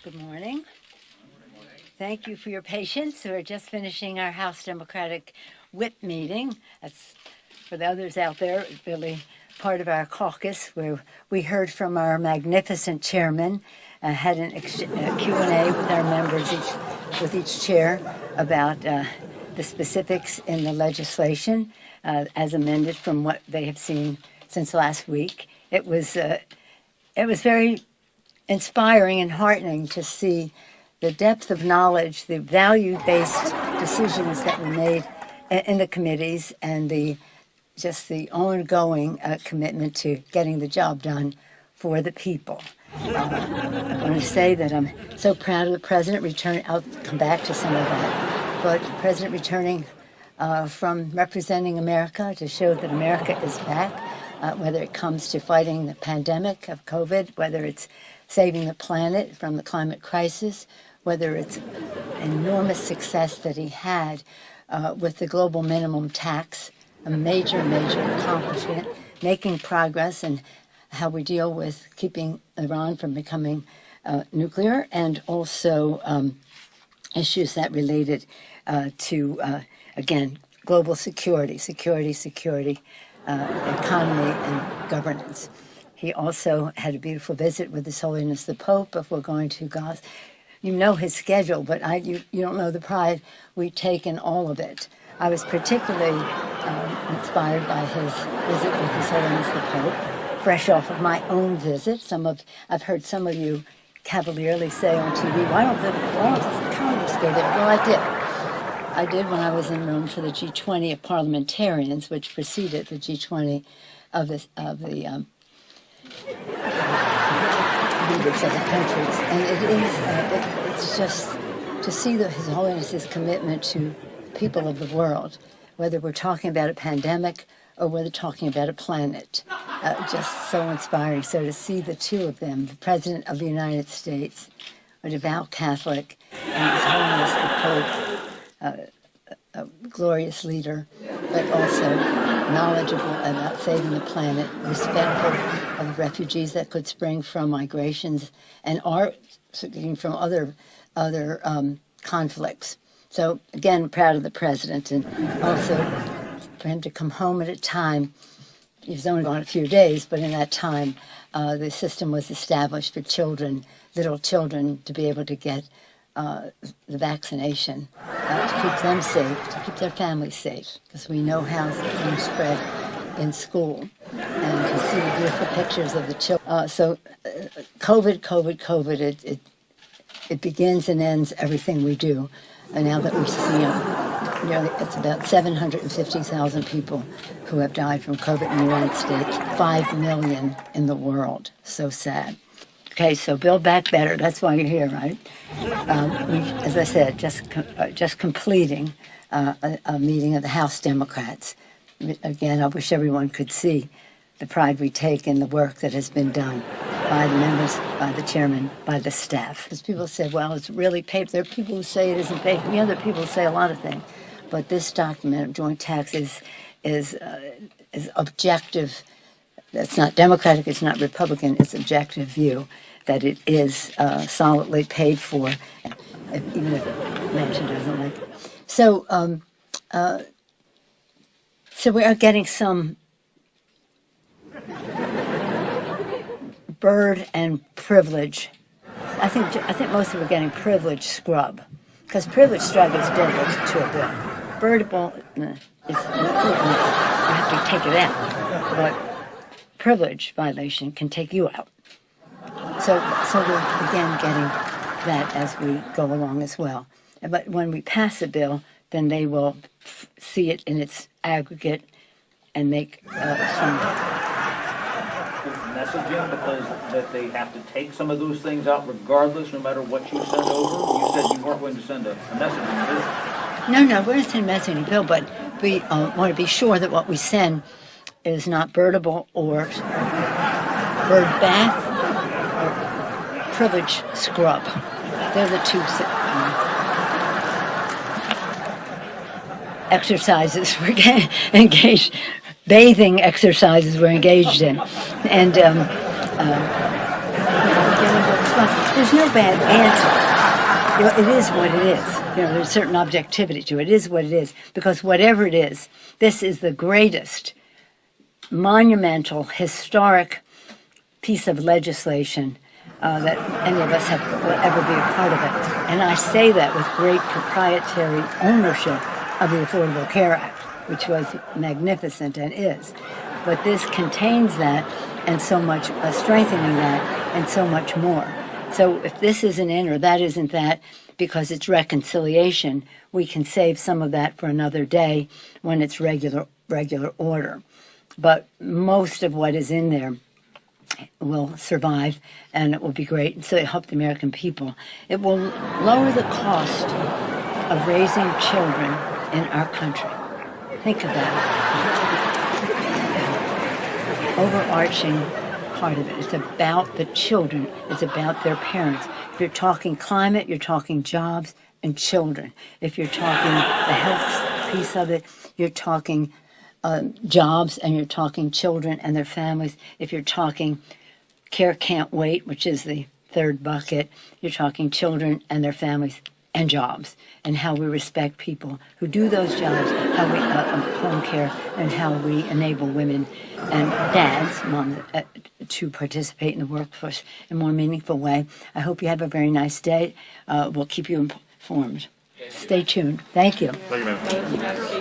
Good morning. Thank you for your patience. We're just finishing our House Democratic Whip meeting. That's for the others out there, really part of our caucus where we heard from our magnificent chairman, had a Q&A with our members, with each chair about the specifics in the legislation as amended from what they have seen since last week. It was very inspiring and heartening to see the depth of knowledge, the value-based decisions that were made in the committees, and the ongoing commitment to getting the job done for the people. I want to say that I'm so proud of the president returning. I'll come back to some of that, but the president returning from representing America to show that America is back, whether it comes to fighting the pandemic of COVID, whether it's saving the planet from the climate crisis, whether it's enormous success that he had with the global minimum tax, a major accomplishment, making progress in how we deal with keeping Iran from becoming nuclear, and also issues that related to, again, global security, economy, and governance. He also had a beautiful visit with His Holiness the Pope before going to Gaza. You know his schedule, but you don't know the pride we take in all of it. I was particularly inspired by his visit with His Holiness the Pope, fresh off of my own visit. I've heard some of you cavalierly say on TV, why don't the Congress go there? Well, I did when I was in Rome for the G20 of parliamentarians, which preceded the G20 of the leaders of the countries, and it's just to see His Holiness's commitment to people of the world, whether we're talking about a pandemic or whether talking about a planet, just so inspiring. So to see the two of them, the President of the United States, a devout Catholic, and His Holiness the Pope, a glorious leader, but also knowledgeable about saving the planet, respectful of the refugees that could spring from migrations and are springing from other conflicts. So again, proud of the president, and also for him to come home at a time. He was only gone a few days, but in that time, the system was established for children, little children, to be able to get the vaccination, to keep them safe, to keep their families safe, because we know how things spread in school, and to see the beautiful pictures of the children. So COVID, it begins and ends everything we do. And now that we see nearly, it's about 750,000 people who have died from COVID in the United States, 5 million in the world. So sad. Okay, so Build Back Better, that's why you're here, right? As I said, just completing a meeting of the House Democrats. Again, I wish everyone could see the pride we take in the work that has been done by the members, by the chairman, by the staff. Because people say, well, it's really paper. There are people who say it isn't paper. There are people who say a lot of things. But this document of joint tax is objective. It's not Democratic, it's not Republican, it's objective view that it is solidly paid for, even if Manchin doesn't like it. So, so we are getting some bird and privilege. I think most of them are getting privilege scrub, because privilege scrub is dead to a bill. Birdable is important. You have to take it out, but privilege violation can take you out. So we're again getting that as we go along as well. But when we pass a bill, then they will see it in its aggregate and make some messaging, because that they have to take some of those things out regardless, no matter what you send over. You said you weren't going to send a messaging bill. No, we're going to send a messaging bill, but we want to be sure that what we send is not birdable or bird bath or privilege scrub. They're the two exercises we're engaged, bathing exercises we're engaged in, and getting responsible. There's no bad answer. It is what it is. There's a certain objectivity to it. It is what it is. Because whatever it is, this is the greatest, monumental, historic piece of legislation that any of us will ever be a part of it. And I say that with great proprietary ownership of the Affordable Care Act, which was magnificent and is. But this contains that and so much, strengthening that and so much more. So if this isn't in or that isn't that, because it's reconciliation, we can save some of that for another day when it's regular order. But most of what is in there will survive, and it will be great. And so it help the American people. It will lower the cost of raising children in our country. Think of that. Overarching part of it. It's about the children. It's about their parents. If you're talking climate, you're talking jobs and children. If you're talking the health piece of it, you're talking jobs and you're talking children and their families. If you're talking care can't wait, which is the third bucket, you're talking children and their families and jobs, and how we respect people who do those jobs, how we home care, and how we enable women and dads, moms, to participate in the workforce in a more meaningful way. I hope you have a very nice day. We'll keep you informed. Stay tuned. Thank you. Thank you, ma'am.